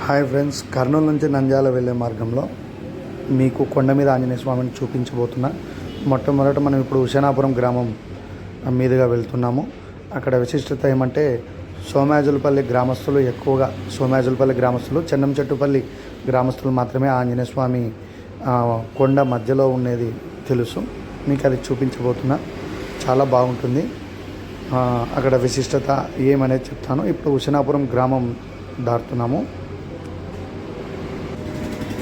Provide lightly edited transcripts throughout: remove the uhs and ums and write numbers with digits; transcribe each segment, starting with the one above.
Hi friends, Kurnool నుంచి నంద్యాల వెళ్ళే మార్గంలో మీకు కొండ మీద ఆంజనేయ స్వామిని చూపించబోతున్నా. మొట్టమొదట మనం ఇప్పుడు హుసేనాపురం గ్రామం మీదుగా వెళ్తున్నాము. అక్కడ విశిష్టత ఏమంటే సోమాజులపల్లి గ్రామస్తులు ఎక్కువగా చెన్నంచెట్టుపల్లి గ్రామస్తులు మాత్రమే ఆంజనేయ స్వామి కొండ మధ్యలో ఉండేది తెలుసు. మీకు అది చూపించబోతున్నా. చాలా బాగుంటుంది. అక్కడ విశిష్టత ఏమనేది చెప్తాను. ఇప్పుడు హుసేనాపురం గ్రామం దాటుతున్నాము.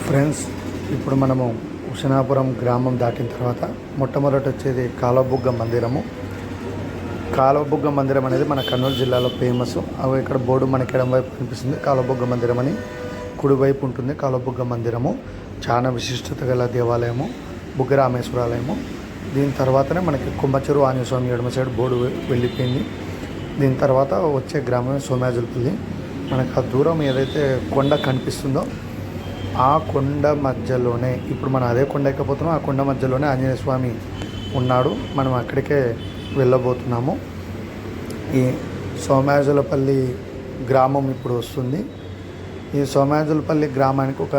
ఫ్రెండ్స్, ఇప్పుడు మనము హుసేనాపురం గ్రామం దాటిన తర్వాత మొట్టమొదటి వచ్చేది కాలువబుగ్గ మందిరము. కాలువబుగ్గ మందిరం అనేది మన కర్నూలు జిల్లాలో ఫేమస్. అవి ఇక్కడ బోర్డు మనకి ఎడం వైపు కనిపిస్తుంది, కాలువబుగ్గ మందిరం అని. కుడివైపు ఉంటుంది కాలువబుగ్గ మందిరము. చాలా విశిష్టత గల దేవాలయము, బుగ్గరామేశ్వరాలయము. దీని తర్వాతనే మనకి కుంభచెరువు ఆంజనేయ స్వామి ఎడమ సైడ్ బోర్డు వెళ్ళిపోయింది. దీని తర్వాత వచ్చే గ్రామం సోమాజులపల్లి. మనకు ఆ దూరం ఏదైతే కొండ కనిపిస్తుందో ఆ కొండ మధ్యలోనే, ఇప్పుడు మనం అదే కొండ ఎక్కపోతున్నాం, ఆ కొండ మధ్యలోనే ఆంజనేయ స్వామి ఉన్నాడు. మనం అక్కడికే వెళ్ళబోతున్నాము. ఈ సోమాజులపల్లి గ్రామం ఇప్పుడు వస్తుంది. ఈ సోమాజులపల్లి గ్రామానికి ఒక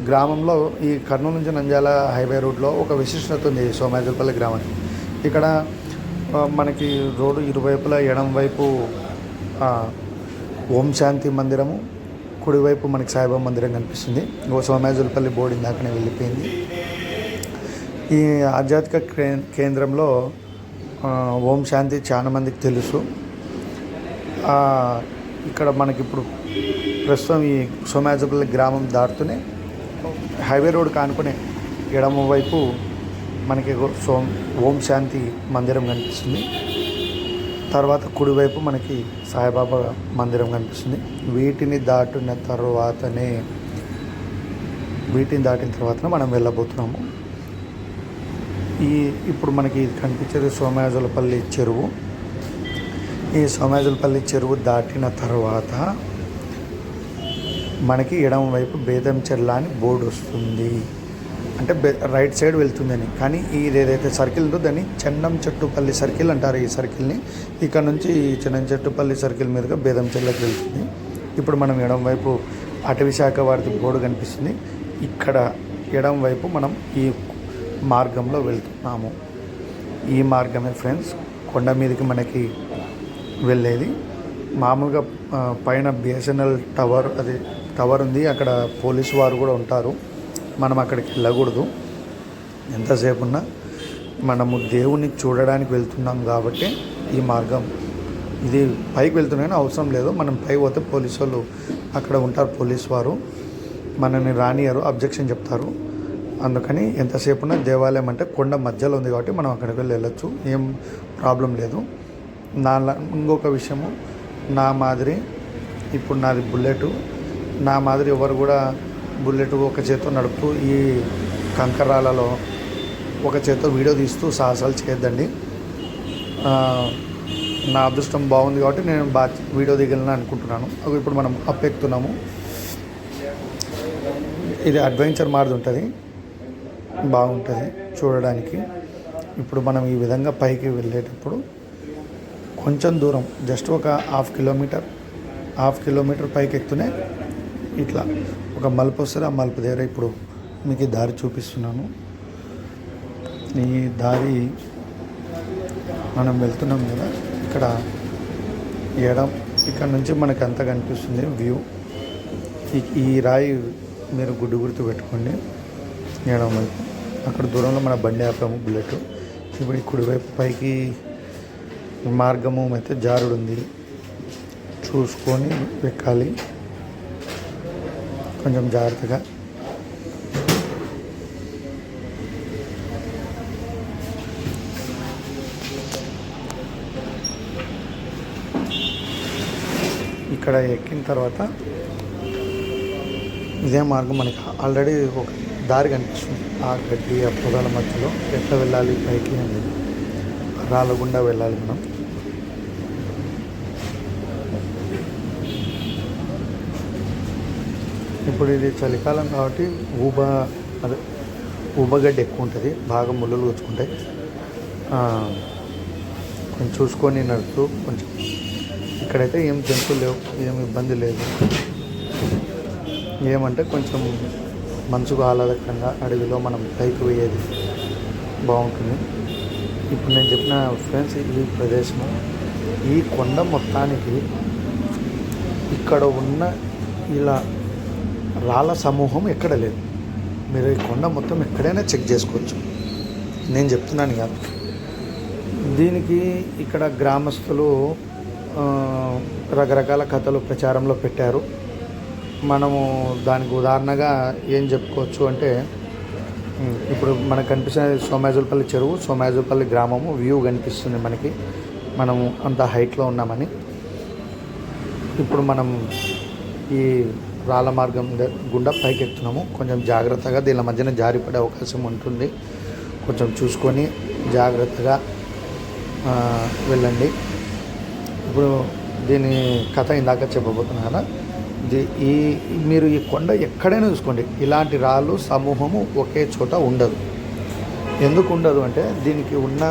గ్రామంలో ఈ కర్నూలు నుంచి నంద్యాల హైవే రోడ్లో ఒక విశిష్టత ఉంది. సోమాజులపల్లి గ్రామానికి ఇక్కడ మనకి రోడ్డు ఇరువైపులా ఎడం వైపు ఓం శాంతి మందిరము, కుడివైపు మనకి సాయిబాబా మందిరం కనిపిస్తుంది. సోమాజులపల్లి బోర్డు ఇందాకనే వెళ్ళిపోయింది. ఈ ఆధ్యాత్మిక కేంద్రంలో ఓం శాంతి చాలా మందికి తెలుసు. ఇక్కడ మనకి ఇప్పుడు ప్రస్తుతం ఈ సోమాజులపల్లి గ్రామం దాటుతూనే హైవే రోడ్ కానుకునే ఎడమ వైపు మనకి ఓం శాంతి మందిరం కనిపిస్తుంది. తర్వాత కుడివైపు మనకి సాయిబాబా మందిరం కనిపిస్తుంది. వీటిని దాటిన తర్వాతనే మనం వెళ్ళబోతున్నాము. ఇప్పుడు మనకి కనిపించేది సోమాజులపల్లి చెరువు. ఈ సోమాజులపల్లి చెరువు దాటిన తర్వాత మనకి ఎడమ వైపు బేదంచెర్ల అని బోర్డు వస్తుంది. అంటే రైట్ సైడ్ వెళ్తుందని. కానీ ఇది ఏదైతే సర్కిల్ ఉందో దాన్ని చెన్నంచెట్టుపల్లి సర్కిల్ అంటారు. ఈ సర్కిల్ని ఇక్కడ నుంచి చెన్నంచెట్టుపల్లి సర్కిల్ మీదుగా బేదంచెర్లకు వెళ్తుంది. ఇప్పుడు మనం ఎడం వైపు అటవీ శాఖ వారిది బోర్డు కనిపిస్తుంది. ఇక్కడ ఎడం వైపు మనం ఈ మార్గంలో వెళ్తున్నాము. ఈ మార్గమే ఫ్రెండ్స్ కొండ మీదకి మనకి వెళ్ళేది. మామూలుగా పైన బిఎస్ఎన్ఎల్ టవర్ ఉంది. అక్కడ పోలీసు వారు కూడా ఉంటారు. మనం అక్కడికి వెళ్ళకూడదు. ఎంతసేపు ఉన్నా మనము దేవుణ్ణి చూడడానికి వెళ్తున్నాం కాబట్టి ఈ మార్గం ఇది పైకి వెళ్తున్నాయని అవసరం లేదు. మనం పైకి పోతే పోలీసు వాళ్ళు అక్కడ ఉంటారు. పోలీసు వారు మనల్ని రానియరు, అబ్జెక్షన్ చెప్తారు. అందుకని ఎంతసేపు ఉన్నా దేవాలయం అంటే కొండ మధ్యలో ఉంది కాబట్టి మనం అక్కడికి వెళ్ళొచ్చు, ఏం ప్రాబ్లం లేదు. ఇంకొక విషయము, నా మాదిరి ఇప్పుడు నాది బుల్లెట్, నా మాదిరి ఎవరు కూడా బుల్లెట్ ఒక చేత్తో నడుపుతూ ఈ కంకరాలలో ఒక చేత్తో వీడియో తీస్తూ సాహసాలు చేయొద్దండి. నా అదృష్టం బాగుంది కాబట్టి నేను వీడియో దిగాలని అనుకుంటున్నాను. ఇప్పుడు మనం ఎక్కుతున్నాము. ఇది అడ్వెంచర్ మాదిరి ఉంటుంది, బాగుంటుంది చూడడానికి. ఇప్పుడు మనం ఈ విధంగా పైకి వెళ్ళేటప్పుడు కొంచెం దూరం, జస్ట్ ఒక హాఫ్ కిలోమీటర్ పైకి ఎక్కుతూనే ఇట్లా ఒక మలుపు వస్తుంది. ఆ మలుపు దగ్గర ఇప్పుడు మీకు ఈ దారి చూపిస్తున్నాను. ఈ దారి మనం వెళ్తున్నాం కదా, ఇక్కడ నుంచి మనకు అంతా కనిపిస్తుంది వ్యూ. ఈ రాయి మీరు గుర్తు పెట్టుకోండి. ఎడం వైపు అక్కడ దూరంలో మన బండి ఆపాము బుల్లెట్. ఇప్పుడు ఈ కుడివైపు పైకి మార్గము అయితే జారుడు ఉంది, చూసుకొని ఎక్కాలి కొంచెం జాగ్రత్తగా. ఇక్కడ ఎక్కిన తర్వాత ఇదే మార్గం మనకి ఆల్రెడీ ఒక దారి కనిపిస్తుంది. ఆ గడ్డి ఆ పొలాల మధ్యలో ఎట్లా వెళ్ళాలి పైకి అని, రాళ్ళ గుండా వెళ్ళాలి మనం. ఇప్పుడు ఇది చలికాలం కాబట్టి ఊబగడ్డి ఎక్కువ ఉంటుంది, బాగా ముళ్ళులు వచ్చుకుంటాయి. కొంచెం చూసుకొని నడుపుతూ కొంచెం. ఇక్కడైతే ఏం జంతువులు లేవు, ఏం ఇబ్బంది లేదు. ఏమంటే కొంచెం మనసుకు ఆహ్లాదకరంగా అడవిలో మనం పైకి పోయేది బాగుంటుంది. ఇప్పుడు నేను చెప్పిన ఫ్రెండ్స్ ఈ ప్రదేశము, ఈ కొండ మొత్తానికి ఇక్కడ ఉన్న ఇలా రాళ్ళ సమూహం ఎక్కడ లేదు. మీరు ఈ కొండ మొత్తం ఎక్కడైనా చెక్ చేసుకోవచ్చు, నేను చెప్తున్నాను కాదు. దీనికి ఇక్కడ గ్రామస్తులు రకరకాల కథలు ప్రచారంలో పెట్టారు. మనము దానికి ఉదాహరణగా ఏం చెప్పుకోవచ్చు అంటే, ఇప్పుడు మనకు కనిపిస్తున్న సోమాజులపల్లి చెరువు, సోమాజులపల్లి గ్రామము వ్యూ కనిపిస్తుంది మనకి, మనము అంత హైట్లో ఉన్నామని. ఇప్పుడు మనం ఈ రాళ్ళ మార్గం గుండా పైకి ఎక్కుతున్నాము. కొంచెం జాగ్రత్తగా, దీని మధ్యన జారిపడే అవకాశం ఉంటుంది, కొంచెం చూసుకొని జాగ్రత్తగా వెళ్ళండి. ఇప్పుడు దీని కథ ఇందాక చెప్పబోతున్నా కదా, ఈ మీరు ఈ కొండ ఎక్కడైనా చూసుకోండి, ఇలాంటి రాళ్ళు సమూహము ఒకే చోట ఉండదు. ఎందుకు ఉండదు అంటే, దీనికి ఉన్న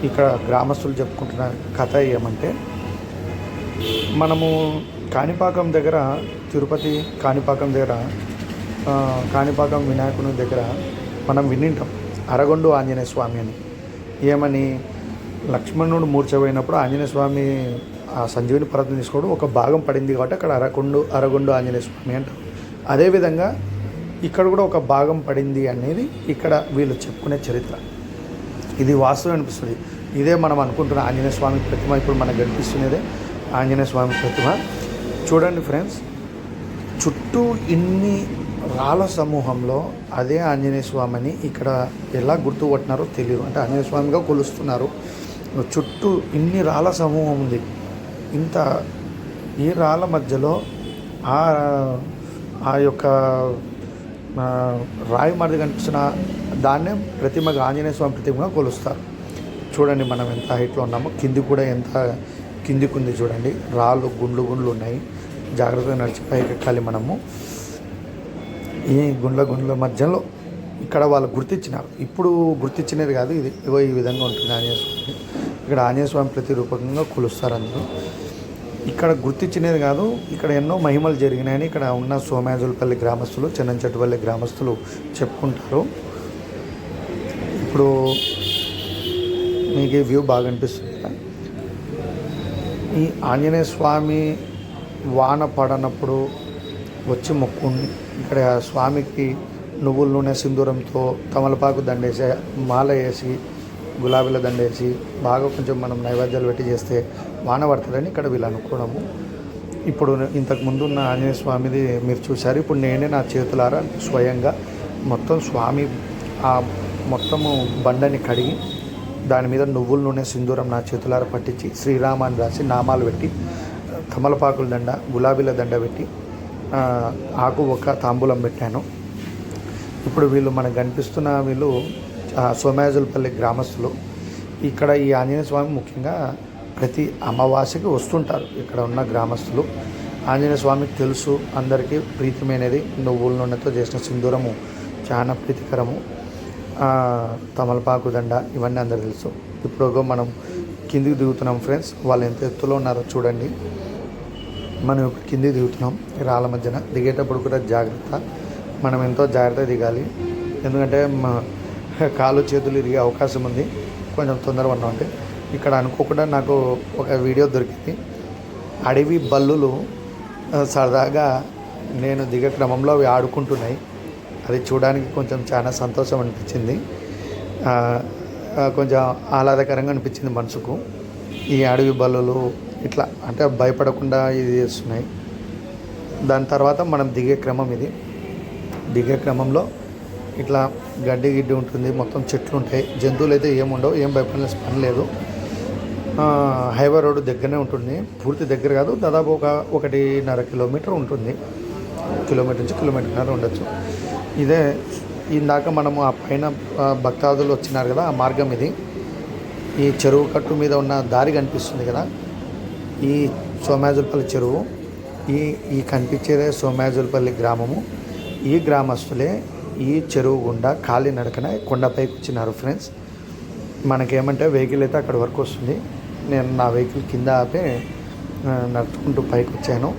ఇక్కడ గ్రామస్తులు చెప్పుకుంటున్న కథ ఏమంటే, మనము కాణిపాకం దగ్గర, తిరుపతి కాణిపాకం దగ్గర, కాణిపాకం వినాయకుని దగ్గర మనం వినింటాం అరగొండు ఆంజనేయ స్వామి అని. ఏమని, లక్ష్మణుడు మూర్ఛపోయినప్పుడు ఆంజనేయ స్వామి ఆ సంజీవిని పర్వతం తీసుకోవడం ఒక భాగం పడింది కాబట్టి అక్కడ అరగొండు ఆంజనేయ స్వామి అంటారు. అదేవిధంగా ఇక్కడ కూడా ఒక భాగం పడింది అనేది ఇక్కడ వీళ్ళు చెప్పుకునే చరిత్ర. ఇది వాస్తవం అనిపిస్తుంది. ఇదే మనం అనుకుంటున్న ఆంజనేయ స్వామి ప్రతిమ, ఇప్పుడు మనకు కనిపిస్తున్నదే ఆంజనేయ స్వామి ప్రతిమ. చూడండి ఫ్రెండ్స్, చుట్టూ ఇన్ని రాళ్ళ సమూహంలో అదే ఆంజనేయ స్వామి అని ఇక్కడ ఎలా గుర్తుపట్టినారో తెలియదు. అంటే ఆంజనేయ స్వామిగా కొలుస్తున్నారు. చుట్టూ ఇన్ని రాళ్ళ సమూహం ఉంది. ఇంత ఈ రాళ్ళ మధ్యలో ఆ యొక్క రాయి మధ్య కనిపిస్తున్న దాన్నే ప్రతిమగా, ఆంజనేయ స్వామి ప్రతిమగా కొలుస్తారు. చూడండి మనం ఎంత హైట్లో ఉన్నామో, కింది కూడా ఎంత కిందికి ఉంది చూడండి. రాళ్ళు గుండ్లు ఉన్నాయి, జాగ్రత్తగా నడిచి పైకి ఎక్కాలి మనము. ఈ గుండ్ల మధ్యలో ఇక్కడ వాళ్ళు గుర్తించినారు. ఇప్పుడు గుర్తించినది కాదు, ఇది ఈ విధంగా ఉంటుంది ఆంజనేయ స్వామి. ఇక్కడ ఆంజనేయ స్వామి ప్రతిరూపకంగా కొలుస్తారు అందరూ. ఇక్కడ గుర్తించినది కాదు, ఇక్కడ ఎన్నో మహిమలు జరిగినాయని ఇక్కడ ఉన్న సోమాజులపల్లి గ్రామస్తులు, చెన్నంచెట్టుపల్లి గ్రామస్తులు చెప్పుకుంటారు. ఇప్పుడు మీకు ఈ వ్యూ బాగా అనిపిస్తుంది కదా. ఈ ఆంజనేయ స్వామి వాన పడనప్పుడు వచ్చి మొక్కుండి ఇక్కడ స్వామికి నువ్వుల నూనె సింధూరంతో తమలపాకు దండేసి, మాల వేసి, గులాబీల దండేసి బాగా కొంచెం మనం నైవేద్యాలు పెట్టి చేస్తే వాన పడుతుందని ఇక్కడ వీళ్ళు అనుకోవడము. ఇప్పుడు ఇంతకు ముందు ఉన్న ఆంజనేయ స్వామిది మీరు చూశారు. ఇప్పుడు నేనే నా చేతులారా స్వయంగా మొత్తం స్వామి ఆ మొత్తము బండని కడిగి దాని మీద నువ్వుల నూనె సింధూరం నా చేతులారా పట్టించి శ్రీరామ అని రాసి నామాలు పెట్టి, తమలపాకుల దండ, గులాబీల దండ పెట్టి, ఆకు ఒక తాంబూలం పెట్టాను. ఇప్పుడు వీళ్ళు మనకు కనిపిస్తున్న వీళ్ళు సోమాజులపల్లి గ్రామస్తులు. ఇక్కడ ఈ ఆంజనేయ స్వామి ముఖ్యంగా ప్రతి అమావాస్యకి వస్తుంటారు ఇక్కడ ఉన్న గ్రామస్తులు. ఆంజనేయ స్వామికి తెలుసు, అందరికీ ప్రీతిమైనది నువ్వుల నూనెతో చేసిన సింధూరము చాలా ప్రీతికరము, తమలపాకు దండ ఇవన్నీ అందరికీ తెలుసు. ఇప్పుడు మనం కిందికి దిగుతున్నాం ఫ్రెండ్స్. వాళ్ళు ఎంత ఎత్తులో ఉన్నారో చూడండి. మనం ఇప్పుడు కిందికి దిగుతున్నాం రాళ్ళ మధ్యన. దిగేటప్పుడు కూడా జాగ్రత్త, మనం ఎంతో జాగ్రత్తగా దిగాలి. ఎందుకంటే కాళ్ళు చేతులు ఇరిగే అవకాశం ఉంది. కొంచెం తొందరగా ఉన్నాం. అంటే ఇక్కడ అనుకోకుండా నాకు ఒక వీడియో దొరికింది. అడవి బల్లులు సరదాగా నేను దిగే క్రమంలో అవి ఆడుకుంటున్నాయి. అది చూడడానికి కొంచెం చాలా సంతోషం అనిపించింది, కొంచెం ఆహ్లాదకరంగా అనిపించింది మనసుకు. ఈ అడవి బల్లులు ఇట్లా అంటే భయపడకుండా ఇది చేస్తున్నాయి. దాని తర్వాత మనం దిగే క్రమం ఇది. దిగే క్రమంలో ఇట్లా గడ్డి ఉంటుంది, మొత్తం చెట్లు ఉంటాయి, జంతువులు అయితే ఏముండవు, ఏం భయపడాల్సిన పని లేదు. హైవే రోడ్డు దగ్గరనే ఉంటుంది, పూర్తి దగ్గర కాదు, దాదాపు 1.5 కిలోమీటర్ ఉంటుంది. కిలోమీటర్ నుంచి కిలోమీటర్న్నర ఉండొచ్చు. ఇదే ఇందాక మనము ఆ పైన భక్తాదులు వచ్చినారు కదా, ఆ మార్గం ఇది. ఈ చెరువు కట్టు మీద ఉన్న దారి కనిపిస్తుంది కదా, ఈ సోమాజులపల్లి చెరువు, ఈ కనిపించేదే సోమాజులపల్లి గ్రామము. ఈ గ్రామస్తులే ఈ చెరువు గుండా కాలినడకన కొండపైకి వచ్చినారు ఫ్రెండ్స్. మనకేమంటే వెహికల్ అయితే అక్కడి వరకు వస్తుంది. నేను నా వెహికల్ కింద ఆపి నడుచుకుంటూ పైకి వచ్చాను.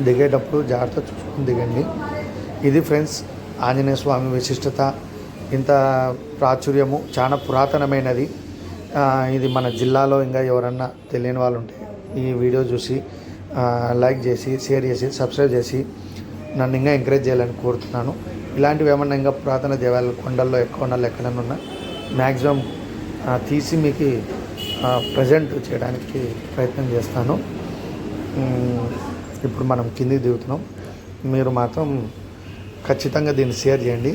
దిగేటప్పుడు జాగ్రత్త చూసుకుని దిగండి. ఇది ఫ్రెండ్స్ ఆంజనేయ స్వామి విశిష్టత. ఇంత ప్రాచుర్యము, చాలా పురాతనమైనది. ఇది మన జిల్లాలో ఇంకా ఎవరన్నా తెలియని వాళ్ళు ఉంటే ఈ వీడియో చూసి లైక్ చేసి, షేర్ చేసి, సబ్స్క్రైబ్ చేసి నన్ను ఇంకా ఎంకరేజ్ చేయాలని కోరుతున్నాను. ఇలాంటివి ఏమన్నా ఇంకా పురాతన దేవాలయాలు కొండల్లో ఎక్కడన్నా ఉన్నా మ్యాక్సిమం తీసి మీకు ప్రజెంట్ చేయడానికి ప్రయత్నం చేస్తాను. ఇప్పుడు మనం కిందికి దిగుతున్నాం. మీరు మాత్రం ఖచ్చితంగా దీన్ని షేర్ చేయండి.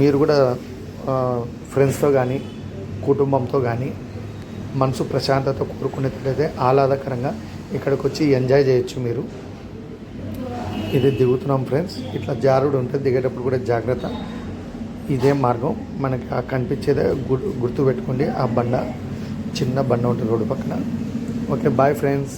మీరు కూడా ఫ్రెండ్స్తో కానీ కుటుంబంతో కానీ మనసు ప్రశాంతత కోరుకునేటట్లయితే ఆహ్లాదకరంగా ఇక్కడికి వచ్చి ఎంజాయ్ చేయొచ్చు మీరు. ఇది దిగుతున్నాం ఫ్రెండ్స్. ఇట్లా జారుడు ఉంటుంది, దిగేటప్పుడు కూడా జాగ్రత్త. ఇదే మార్గం మనకి కనిపించేదే గుర్తు పెట్టుకోండి. ఆ బండ, చిన్న బండ ఉంటుంది రోడ్డు పక్కన. Okay, bye friends.